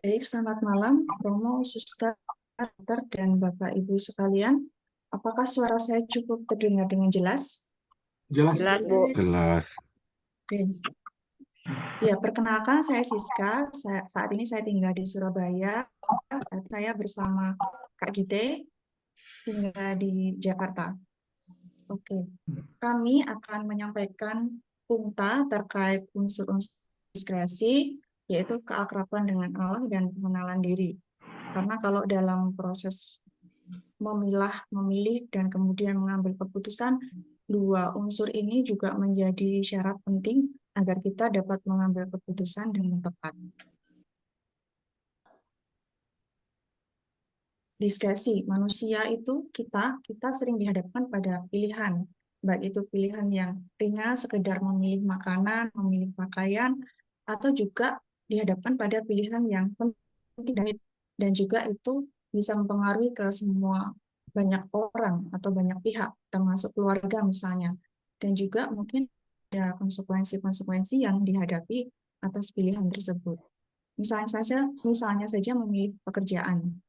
Baik, selamat malam, Romo, Suster, Dokter, dan Bapak Ibu sekalian. Apakah suara saya cukup terdengar dengan jelas? Jelas. Jelas, Bu. Jelas. Oke. Ya, perkenalkan saya Siska. Saat ini saya tinggal di Surabaya. Saya bersama Kak Gite tinggal di Jakarta. Oke. Kami akan menyampaikan punta terkait unsur-unsur diskresi, yaitu keakraban dengan Allah dan pengenalan diri. Karena kalau dalam proses memilih, dan kemudian mengambil keputusan, dua unsur ini juga menjadi syarat penting agar kita dapat mengambil keputusan dengan tepat. Diskresi, manusia itu kita sering dihadapkan pada pilihan, baik itu pilihan yang ringan, sekedar memilih makanan, memilih pakaian, atau juga dihadapkan pada pilihan yang penting dan juga itu bisa mempengaruhi ke semua banyak orang atau banyak pihak, termasuk keluarga misalnya, dan juga mungkin ada konsekuensi-konsekuensi yang dihadapi atas pilihan tersebut. Misalnya saja memilih pekerjaan.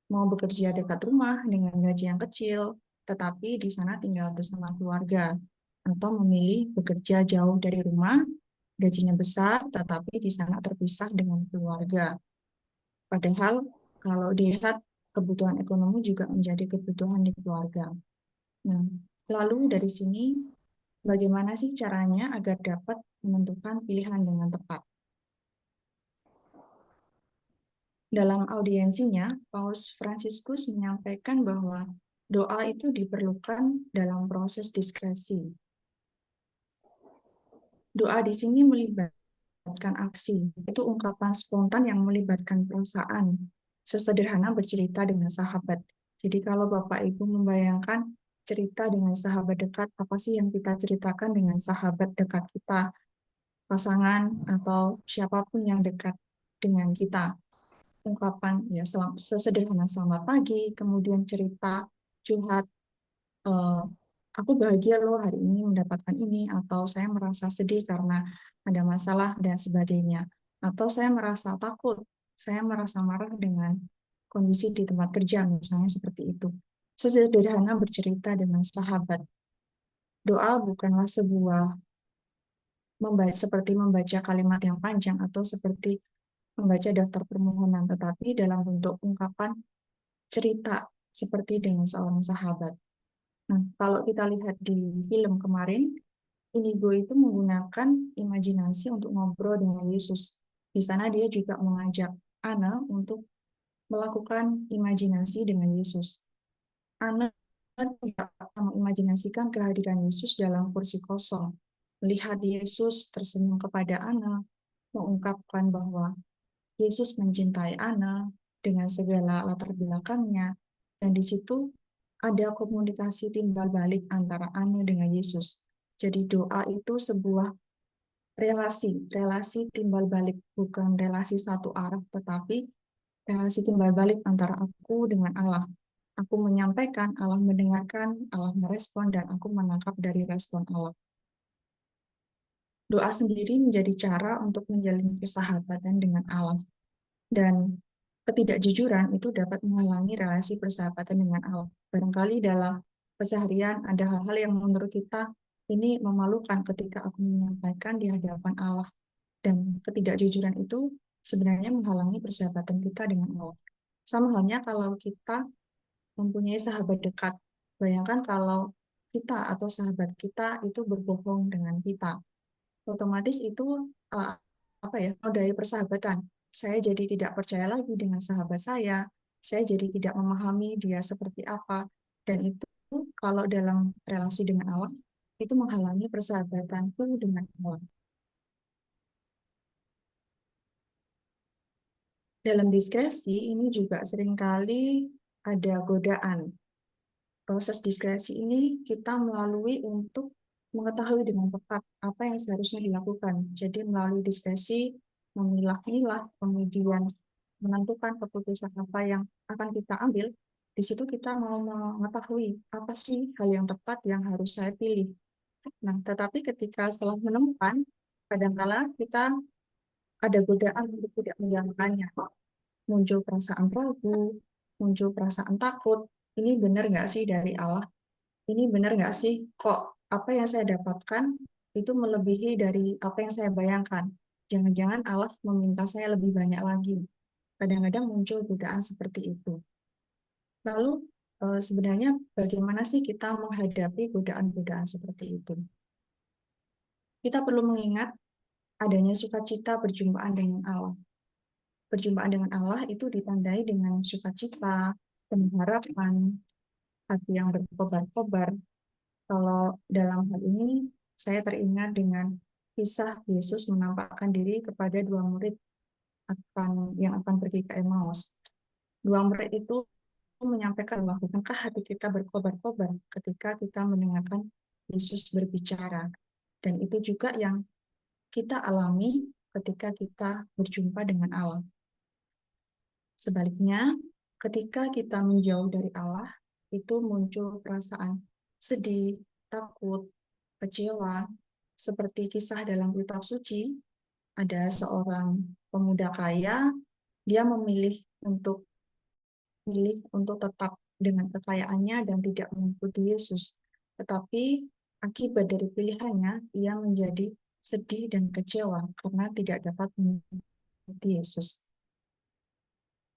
Mau bekerja dekat rumah dengan gaji yang kecil, tetapi di sana tinggal bersama keluarga, atau memilih bekerja jauh dari rumah, gajinya besar, tetapi di sana terpisah dengan keluarga. Padahal kalau dilihat kebutuhan ekonomi juga menjadi kebutuhan di keluarga. Nah, lalu dari sini bagaimana sih caranya agar dapat menentukan pilihan dengan tepat? Dalam audiensinya, Paus Fransiskus menyampaikan bahwa doa itu diperlukan dalam proses diskresi. Doa di sini melibatkan aksi, itu ungkapan spontan yang melibatkan perasaan, sesederhana bercerita dengan sahabat. Jadi kalau Bapak Ibu membayangkan cerita dengan sahabat dekat, apa sih yang kita ceritakan dengan sahabat dekat kita, pasangan, atau siapapun yang dekat dengan kita. Ungkapan ya sesederhana selamat pagi, kemudian cerita curhat, aku bahagia loh hari ini mendapatkan ini, atau saya merasa sedih karena ada masalah dan sebagainya, atau saya merasa takut, saya merasa marah dengan kondisi di tempat kerja misalnya seperti itu. Sesederhana bercerita dengan sahabat. Doa bukanlah seperti membaca kalimat yang panjang atau seperti membaca daftar permohonan, tetapi dalam bentuk ungkapan cerita seperti dengan seorang sahabat. Nah, kalau kita lihat di film kemarin, Inigo itu menggunakan imajinasi untuk ngobrol dengan Yesus. Di sana dia juga mengajak Anna untuk melakukan imajinasi dengan Yesus. Anna tidak mengimajinasikan kehadiran Yesus dalam kursi kosong. Melihat Yesus tersenyum kepada Anna, mengungkapkan bahwa Yesus mencintai Anna dengan segala latar belakangnya, dan di situ ada komunikasi timbal balik antara Anna dengan Yesus. Jadi doa itu sebuah relasi timbal balik, bukan relasi satu arah, tetapi relasi timbal balik antara aku dengan Allah. Aku menyampaikan, Allah mendengarkan, Allah merespon, dan aku menangkap dari respon Allah. Doa sendiri menjadi cara untuk menjalin persahabatan dengan Allah. Dan ketidakjujuran itu dapat menghalangi relasi persahabatan dengan Allah. Barangkali dalam keseharian ada hal-hal yang menurut kita ini memalukan ketika aku menyampaikan di hadapan Allah. Dan ketidakjujuran itu sebenarnya menghalangi persahabatan kita dengan Allah. Sama halnya kalau kita mempunyai sahabat dekat. Bayangkan kalau kita atau sahabat kita itu berbohong dengan kita. Otomatis itu nodai persahabatan. Saya jadi tidak percaya lagi dengan sahabat saya jadi tidak memahami dia seperti apa, dan itu kalau dalam relasi dengan Allah, itu menghalangi persahabatanku dengan Allah. Dalam diskresi ini juga seringkali ada godaan. Proses diskresi ini kita melalui untuk mengetahui dengan tepat apa yang seharusnya dilakukan. Jadi melalui diskresi, memilah-milah, kemudian menentukan keputusan apa yang akan kita ambil. Di situ kita mau mengetahui apa sih hal yang tepat yang harus saya pilih. Nah, tetapi ketika setelah menemukan, kadang-kala kita ada godaan untuk tidak menjalankannya. Muncul perasaan ragu, muncul perasaan takut. Ini benar nggak sih dari Allah? Ini benar nggak sih? Kok apa yang saya dapatkan itu melebihi dari apa yang saya bayangkan? Jangan-jangan Allah meminta saya lebih banyak lagi. Kadang-kadang muncul godaan seperti itu. Lalu sebenarnya bagaimana sih kita menghadapi godaan-godaan seperti itu? Kita perlu mengingat adanya sukacita perjumpaan dengan Allah. Perjumpaan dengan Allah itu ditandai dengan sukacita, pengharapan, hati yang berkobar-kobar. Kalau dalam hal ini, saya teringat dengan kisah Yesus menampakkan diri kepada dua murid yang akan pergi ke Emmaus. Dua murid itu menyampaikan bahwa bukankah hati kita berkobar-kobar ketika kita mendengarkan Yesus berbicara. Dan itu juga yang kita alami ketika kita berjumpa dengan Allah. Sebaliknya, ketika kita menjauh dari Allah, itu muncul perasaan sedih, takut, kecewa, seperti kisah dalam kitab suci, ada seorang pemuda kaya, dia memilih untuk tetap dengan kekayaannya dan tidak mengikuti Yesus. Tetapi akibat dari pilihannya, ia menjadi sedih dan kecewa karena tidak dapat mengikuti Yesus.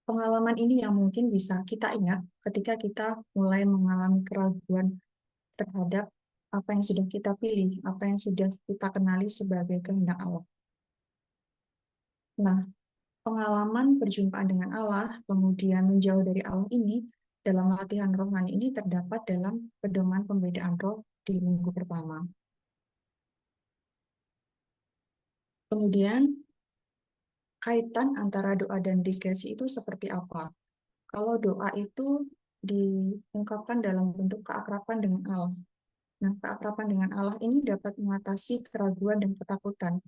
Pengalaman ini yang mungkin bisa kita ingat ketika kita mulai mengalami keraguan terhadap apa yang sudah kita pilih, apa yang sudah kita kenali sebagai kehendak Allah. Nah, pengalaman perjumpaan dengan Allah, kemudian menjauh dari Allah ini, dalam latihan rohani ini terdapat dalam pedoman pembedaan roh di minggu pertama. Kemudian, kaitan antara doa dan diskresi itu seperti apa? Kalau doa itu diungkapkan dalam bentuk keakraban dengan Allah. Nah, keakraban dengan Allah ini dapat mengatasi keraguan dan ketakutan.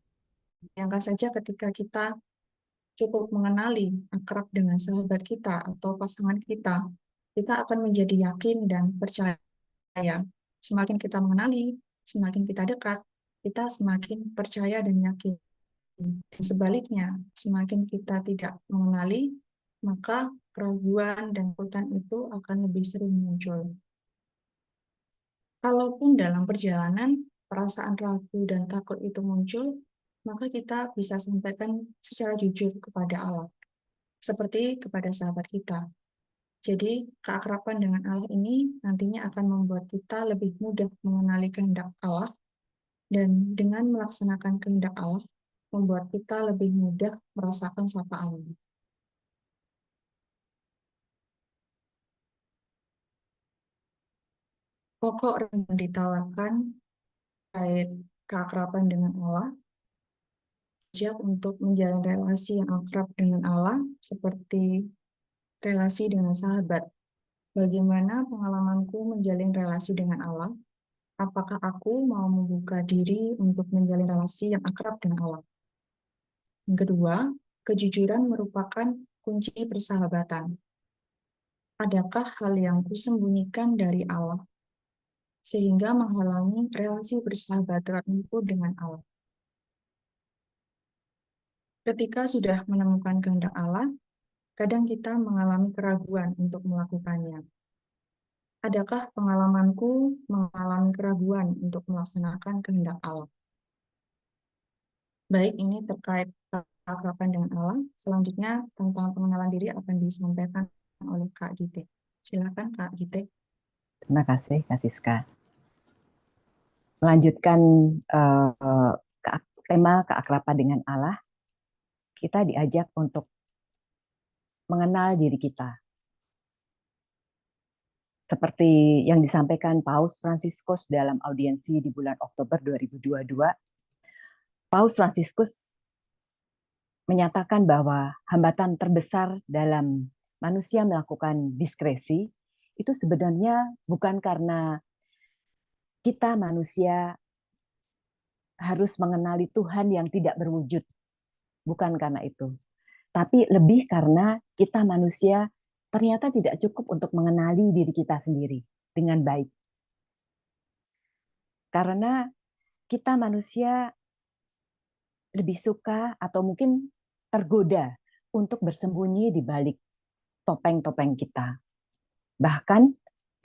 Bayangkan saja ketika kita cukup mengenali akrab dengan sahabat kita atau pasangan kita akan menjadi yakin dan percaya. Semakin kita mengenali, semakin kita dekat, kita semakin percaya dan yakin. Dan sebaliknya, semakin kita tidak mengenali, maka keraguan dan ketakutan itu akan lebih sering muncul. Kalaupun dalam perjalanan perasaan ragu dan takut itu muncul, maka kita bisa sampaikan secara jujur kepada Allah, seperti kepada sahabat kita. Jadi, keakraban dengan Allah ini nantinya akan membuat kita lebih mudah mengenali kehendak Allah, dan dengan melaksanakan kehendak Allah, membuat kita lebih mudah merasakan sapaan. Pokok yang ditawarkan terkait keakraban dengan Allah, siap untuk menjalin relasi yang akrab dengan Allah, seperti relasi dengan sahabat. Bagaimana pengalamanku menjalin relasi dengan Allah? Apakah aku mau membuka diri untuk menjalin relasi yang akrab dengan Allah? Yang kedua, kejujuran merupakan kunci persahabatan. Adakah hal yang kusembunyikan dari Allah sehingga menghalangi relasi persahabatanku dengan Allah? Ketika sudah menemukan kehendak Allah, kadang kita mengalami keraguan untuk melakukannya. Adakah pengalamanku mengalami keraguan untuk melaksanakan kehendak Allah? Baik, ini terkait keakraban dengan Allah. Selanjutnya, tentang pengenalan diri akan disampaikan oleh Kak Gite. Silakan Kak Gite. Terima kasih, Kak Siska. Melanjutkan uh, tema keakraban dengan Allah, kita diajak untuk mengenal diri kita. Seperti yang disampaikan Paus Fransiskus dalam audiensi di bulan Oktober 2022, Paus Fransiskus menyatakan bahwa hambatan terbesar dalam manusia melakukan diskresi itu sebenarnya bukan karena kita manusia harus mengenali Tuhan yang tidak berwujud. Bukan karena itu. Tapi lebih karena kita manusia ternyata tidak cukup untuk mengenali diri kita sendiri dengan baik. Karena kita manusia lebih suka atau mungkin tergoda untuk bersembunyi di balik topeng-topeng kita. Bahkan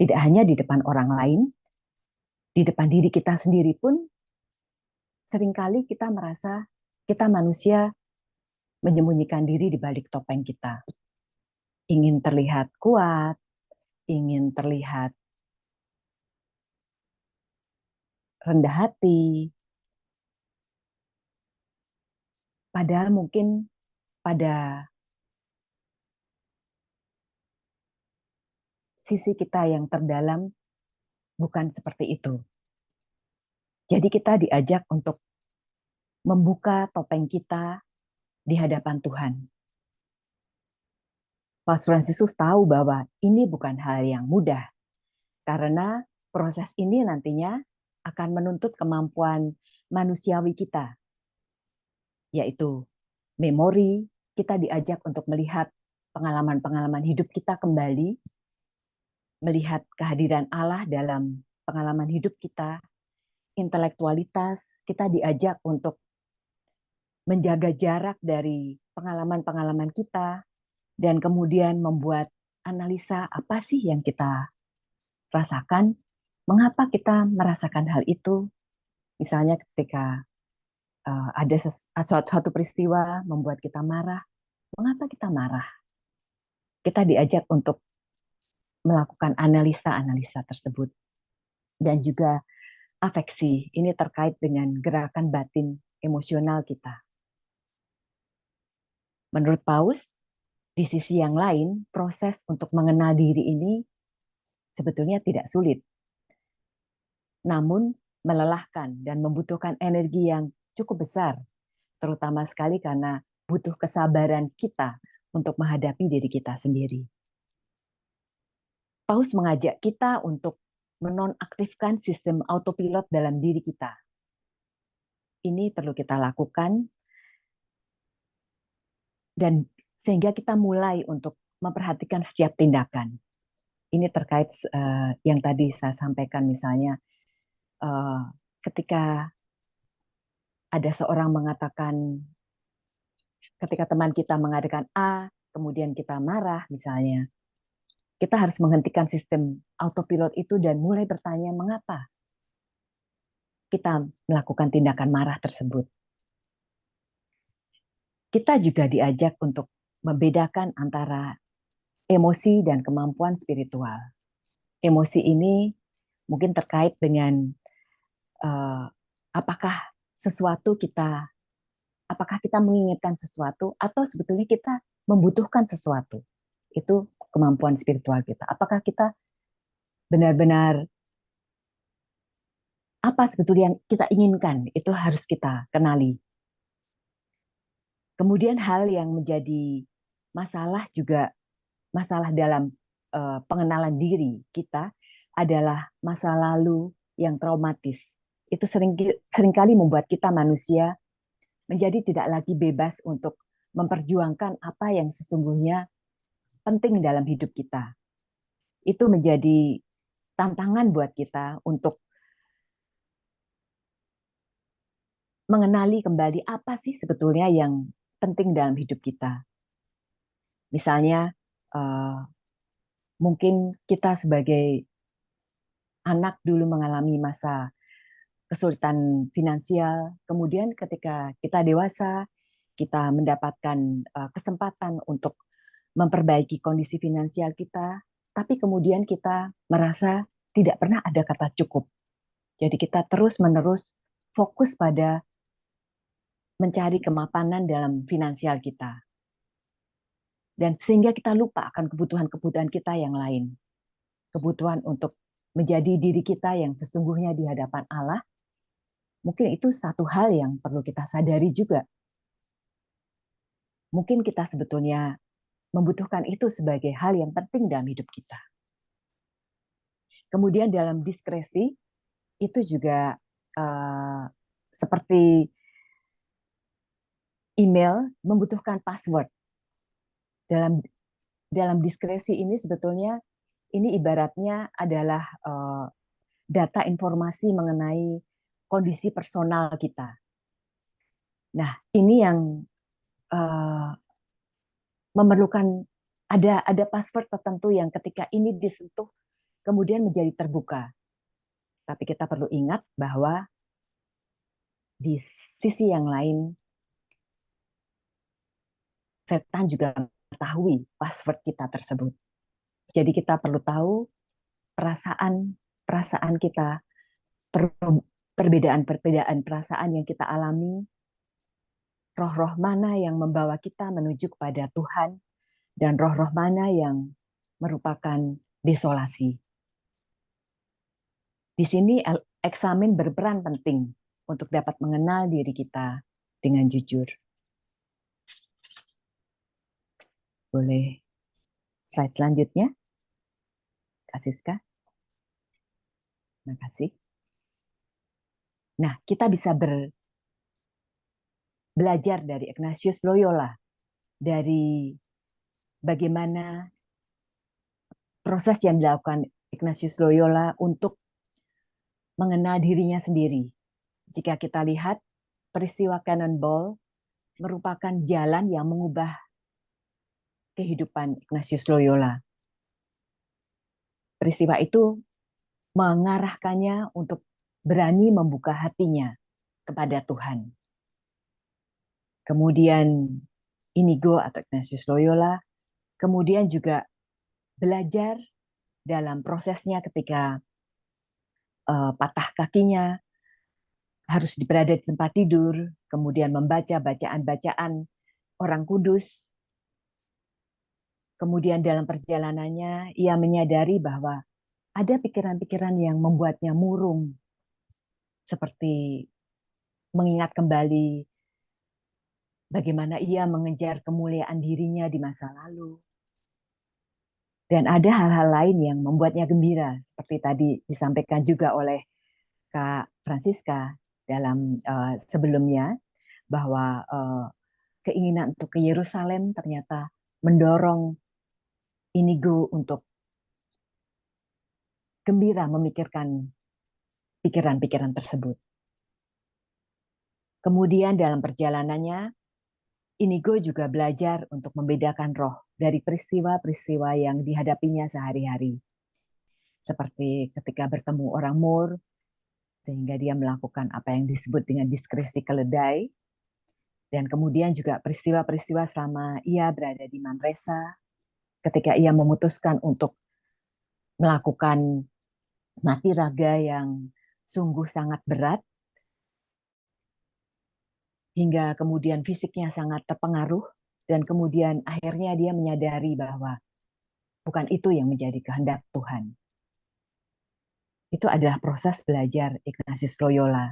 tidak hanya di depan orang lain, di depan diri kita sendiri pun seringkali kita merasa kita manusia menyembunyikan diri di balik topeng kita. Ingin terlihat kuat, ingin terlihat rendah hati, padahal mungkin pada sisi kita yang terdalam bukan seperti itu. Jadi kita diajak untuk membuka topeng kita di hadapan Tuhan. Paus Fransiskus tahu bahwa ini bukan hal yang mudah, karena proses ini nantinya akan menuntut kemampuan manusiawi kita, yaitu memori. Kita diajak untuk melihat pengalaman-pengalaman hidup kita kembali, melihat kehadiran Allah dalam pengalaman hidup kita, intelektualitas, kita diajak untuk menjaga jarak dari pengalaman-pengalaman kita, dan kemudian membuat analisa apa sih yang kita rasakan, mengapa kita merasakan hal itu. Misalnya ketika ada suatu peristiwa membuat kita marah, mengapa kita marah? Kita diajak untuk melakukan analisa-analisa tersebut. Dan juga afeksi, ini terkait dengan gerakan batin emosional kita. Menurut Paus, di sisi yang lain, proses untuk mengenal diri ini sebetulnya tidak sulit, namun melelahkan dan membutuhkan energi yang cukup besar, terutama sekali karena butuh kesabaran kita untuk menghadapi diri kita sendiri. Paus mengajak kita untuk menonaktifkan sistem autopilot dalam diri kita. Ini perlu kita lakukan, dan sehingga kita mulai untuk memperhatikan setiap tindakan. Ini terkait yang tadi saya sampaikan, misalnya ketika ada seorang mengatakan, ketika teman kita mengadakan A, kemudian kita marah misalnya, kita harus menghentikan sistem autopilot itu dan mulai bertanya mengapa kita melakukan tindakan marah tersebut. Kita juga diajak untuk membedakan antara emosi dan kemampuan spiritual. Emosi ini mungkin terkait dengan apakah kita menginginkan sesuatu atau sebetulnya kita membutuhkan sesuatu. Itu kemampuan spiritual kita. Apakah kita benar-benar apa sebetulnya yang kita inginkan, itu harus kita kenali. Kemudian hal yang menjadi masalah juga, masalah dalam pengenalan diri kita adalah masa lalu yang traumatis. Itu seringkali membuat kita manusia menjadi tidak lagi bebas untuk memperjuangkan apa yang sesungguhnya penting dalam hidup kita. Itu menjadi tantangan buat kita untuk mengenali kembali apa sih sebetulnya yang penting dalam hidup kita. Misalnya, mungkin kita sebagai anak dulu mengalami masa kesulitan finansial, kemudian ketika kita dewasa, kita mendapatkan kesempatan untuk memperbaiki kondisi finansial kita, tapi kemudian kita merasa tidak pernah ada kata cukup. Jadi kita terus-menerus fokus pada mencari kemapanan dalam finansial kita. Dan sehingga kita lupa akan kebutuhan-kebutuhan kita yang lain. Kebutuhan untuk menjadi diri kita yang sesungguhnya di hadapan Allah, mungkin itu satu hal yang perlu kita sadari juga. Mungkin kita sebetulnya membutuhkan itu sebagai hal yang penting dalam hidup kita. Kemudian dalam diskresi, itu juga seperti email membutuhkan password. Dalam diskresi ini sebetulnya ini ibaratnya adalah data informasi mengenai kondisi personal kita. Nah, ini yang eh, memerlukan ada password tertentu yang ketika ini disentuh kemudian menjadi terbuka. Tapi kita perlu ingat bahwa di sisi yang lain setan juga mengetahui password kita tersebut. Jadi kita perlu tahu perasaan kita, perbedaan-perbedaan perasaan yang kita alami, roh-roh mana yang membawa kita menuju kepada Tuhan, dan roh-roh mana yang merupakan desolasi. Di sini eksamen berperan penting untuk dapat mengenal diri kita dengan jujur. Boleh slide selanjutnya, Kak Siska. Terima kasih. Nah, kita bisa belajar dari Ignatius Loyola, dari bagaimana proses yang dilakukan Ignatius Loyola untuk mengenal dirinya sendiri. Jika kita lihat, peristiwa Cannonball merupakan jalan yang mengubah kehidupan Ignatius Loyola. Peristiwa itu mengarahkannya untuk berani membuka hatinya kepada Tuhan. Kemudian Inigo atau Ignatius Loyola, kemudian juga belajar dalam prosesnya ketika patah kakinya, harus berada di tempat tidur, kemudian membaca bacaan-bacaan orang kudus. Kemudian dalam perjalanannya, ia menyadari bahwa ada pikiran-pikiran yang membuatnya murung, seperti mengingat kembali bagaimana ia mengejar kemuliaan dirinya di masa lalu. Dan ada hal-hal lain yang membuatnya gembira, seperti tadi disampaikan juga oleh Kak Francisca dalam sebelumnya, bahwa keinginan untuk ke Yerusalem ternyata mendorong Inigo untuk gembira memikirkan pikiran-pikiran tersebut. Kemudian dalam perjalanannya, Inigo juga belajar untuk membedakan roh dari peristiwa-peristiwa yang dihadapinya sehari-hari. Seperti ketika bertemu orang Moor, sehingga dia melakukan apa yang disebut dengan diskresi keledai. Dan kemudian juga peristiwa-peristiwa selama ia berada di Manresa, ketika ia memutuskan untuk melakukan mati raga yang sungguh sangat berat, hingga kemudian fisiknya sangat terpengaruh, dan kemudian akhirnya dia menyadari bahwa bukan itu yang menjadi kehendak Tuhan. Itu adalah proses belajar Ignatius Loyola,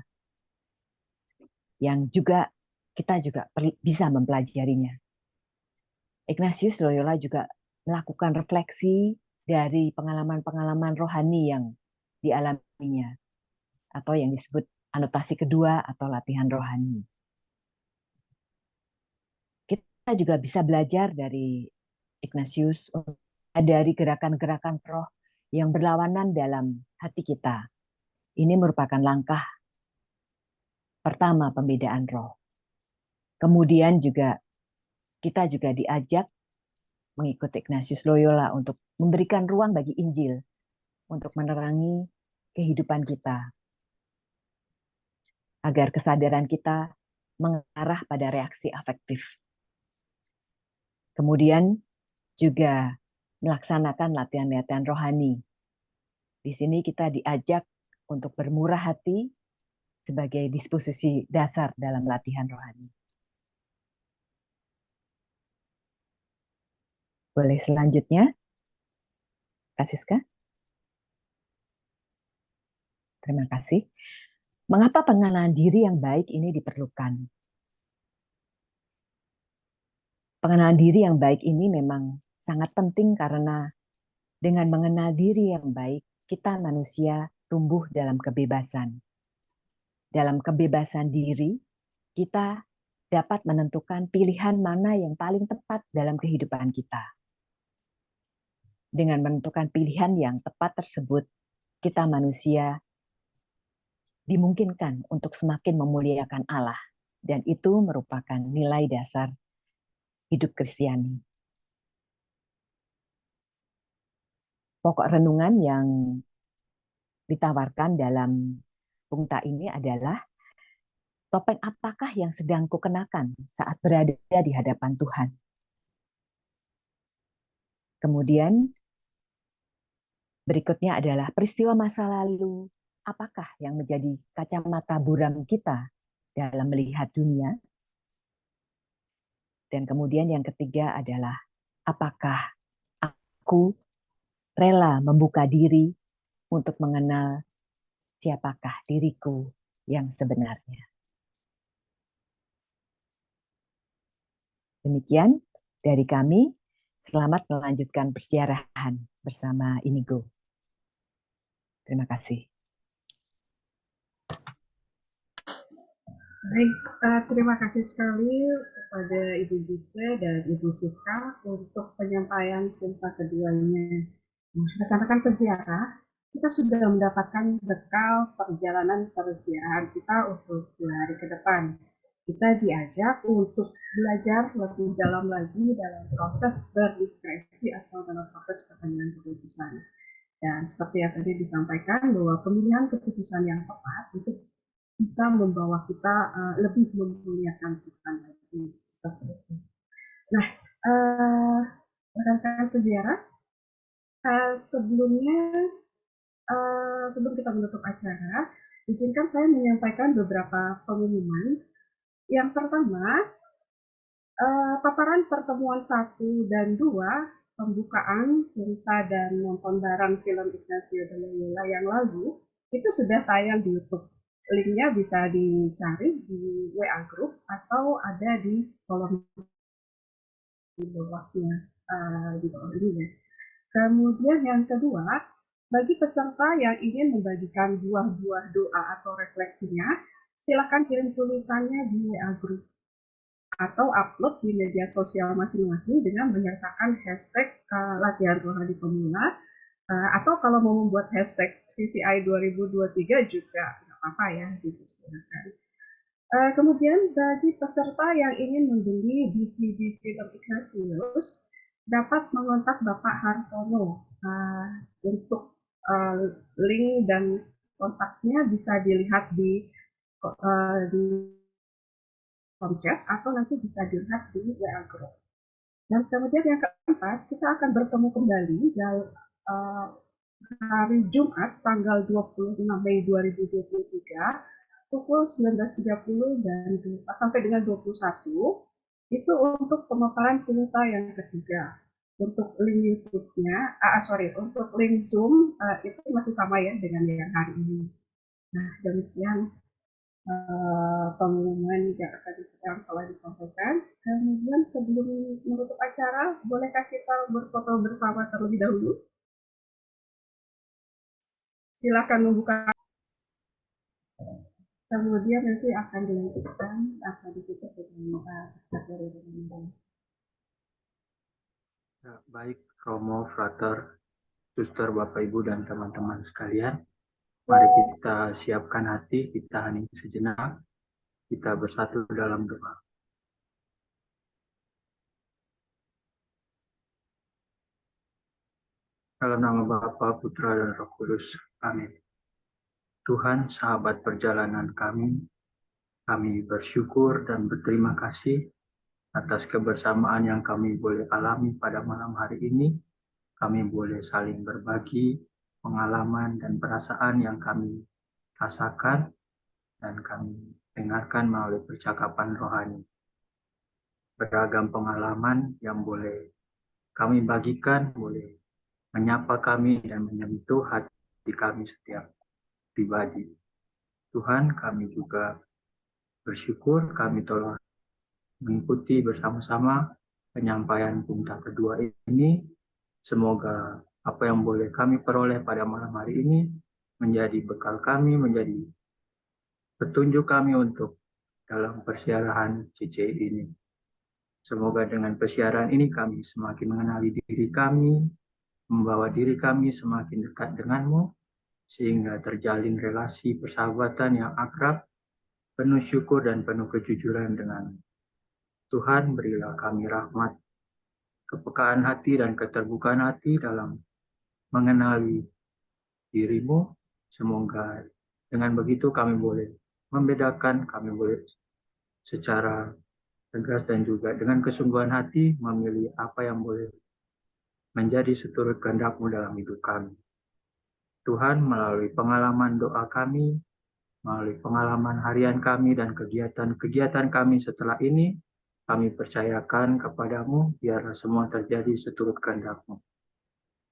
yang juga kita juga bisa mempelajarinya. Ignatius Loyola juga melakukan refleksi dari pengalaman-pengalaman rohani yang dialaminya, atau yang disebut anotasi kedua atau latihan rohani. Kita juga bisa belajar dari Ignatius dari gerakan-gerakan roh yang berlawanan dalam hati kita. Ini merupakan langkah pertama pembedaan roh. Kemudian juga kita juga diajak mengikuti Ignatius Loyola untuk memberikan ruang bagi Injil untuk menerangi kehidupan kita, agar kesadaran kita mengarah pada reaksi afektif. Kemudian juga melaksanakan latihan-latihan rohani. Di sini kita diajak untuk bermurah hati sebagai disposisi dasar dalam latihan rohani. Boleh selanjutnya, Kak Siska? Terima kasih. Mengapa pengenalan diri yang baik ini diperlukan? Pengenalan diri yang baik ini memang sangat penting karena dengan mengenal diri yang baik, kita manusia tumbuh dalam kebebasan. Dalam kebebasan diri, kita dapat menentukan pilihan mana yang paling tepat dalam kehidupan kita. Dengan menentukan pilihan yang tepat tersebut, kita manusia dimungkinkan untuk semakin memuliakan Allah. dan itu merupakan nilai dasar hidup Kristiani. Pokok renungan yang ditawarkan dalam pungta ini adalah topeng apakah yang sedang kukenakan saat berada di hadapan Tuhan. Kemudian berikutnya adalah peristiwa masa lalu. Apakah yang menjadi kacamata buram kita dalam melihat dunia? Dan kemudian yang ketiga adalah apakah aku rela membuka diri untuk mengenal siapakah diriku yang sebenarnya. Demikian dari kami. Selamat melanjutkan persiaran bersama Inigo. Terima kasih. Baik, terima kasih sekali kepada Ibu Gita dan Ibu Siska untuk penyampaian pungta keduanya. Rekan-rekan peziarah, kita sudah mendapatkan bekal perjalanan persiaran kita untuk 2 hari ke depan. Kita diajak untuk belajar lebih dalam lagi dalam proses berdiskresi atau dalam proses pengambilan keputusan. Dan seperti yang tadi disampaikan bahwa pemilihan keputusan yang tepat itu bisa membawa kita lebih memuliakan Tuhan lagi seperti itu. Nah, rekan-rekan peziarah, sebelum kita menutup acara, izinkan saya menyampaikan beberapa pengumuman. Yang pertama, paparan pertemuan 1 dan 2, pembukaan cerita dan nonton bareng film Ignacio de Loyola yang lalu, itu sudah tayang di YouTube. Linknya bisa dicari di WA Group atau ada di kolom di bawahnya, di bawah ini ya. Kemudian yang kedua, bagi peserta yang ingin membagikan buah-buah doa atau refleksinya, silakan kirim tulisannya di WA Group atau upload di media sosial masing-masing dengan menyertakan hashtag latihan rohani pemula, atau kalau mau membuat hashtag CCI 2023 juga nggak apa-apa ya, dipersilakan. Kemudian bagi peserta yang ingin membeli DVD film Ignatius, dapat mengontak Bapak Hartono. Untuk link dan kontaknya bisa dilihat di chat atau nanti bisa dilihat di WA Group. Dan kemudian yang keempat, kita akan bertemu kembali dalam hari Jumat tanggal 26 Mei 2023 pukul 19.30 dan sampai dengan 21 itu untuk pemaparan pungta yang ketiga. Untuk link YouTube-nya, untuk link Zoom itu masih sama ya dengan yang hari ini. Nah, demikian pengumuman yang telah disampaikan. Kemudian sebelum menutup acara, bolehkah kita berfoto bersama terlebih dahulu? Silakan membuka. Kemudian nanti akan dilanjutkan, akan ditutup dengan materi. Baik, Romo, Frater, Suster, Bapak, Ibu, dan teman-teman sekalian. Mari kita siapkan hati, kita hening sejenak, kita bersatu dalam doa. Dalam nama Bapa, Putra, dan Roh Kudus. Amin. Tuhan, sahabat perjalanan kami bersyukur dan berterima kasih atas kebersamaan yang kami boleh alami pada malam hari ini. Kami boleh saling berbagi pengalaman dan perasaan yang kami rasakan dan kami dengarkan melalui percakapan rohani. Beragam pengalaman yang boleh kami bagikan, boleh menyapa kami dan menyentuh hati kami setiap pribadi. Tuhan, kami juga bersyukur kami telah mengikuti bersama-sama penyampaian pungta kedua ini. Semoga apa yang boleh kami peroleh pada malam hari ini menjadi bekal kami, menjadi petunjuk kami untuk dalam persiaran CCI ini. Semoga dengan persiaran ini kami semakin mengenali diri kami, membawa diri kami semakin dekat denganmu, sehingga terjalin relasi persahabatan yang akrab, penuh syukur dan penuh kejujuran dengan Tuhan, berilah kami rahmat, kepekaan hati dan keterbukaan hati dalam mengenali dirimu. Semoga dengan begitu kami boleh membedakan, kami boleh secara tegas dan juga dengan kesungguhan hati memilih apa yang boleh menjadi seturut kehendak-Mu dalam hidup kami. Tuhan, melalui pengalaman doa kami, melalui pengalaman harian kami dan kegiatan-kegiatan kami setelah ini, kami percayakan kepadamu, biarlah semua terjadi seturut kehendak-Mu.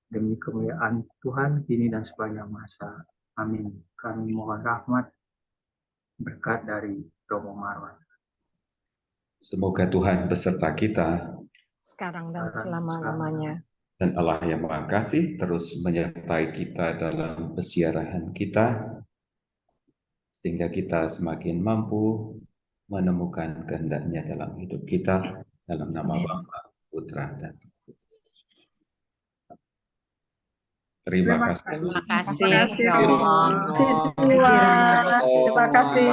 Demi kemuliaan Tuhan, kini dan sepanjang masa. Amin. Kami mohon rahmat, berkat dari Romo Marwan. Semoga Tuhan beserta kita sekarang dan selama-lamanya. dan Allah yang Maha Kasih terus menyertai kita dalam pesiarahan kita, sehingga kita semakin mampu menemukan kehendak-Nya dalam hidup kita, dalam nama Bapa, Putra, dan Roh Kudus. Terima kasih. Terima kasih, Terima kasih, Romo. Romo. Terima kasih.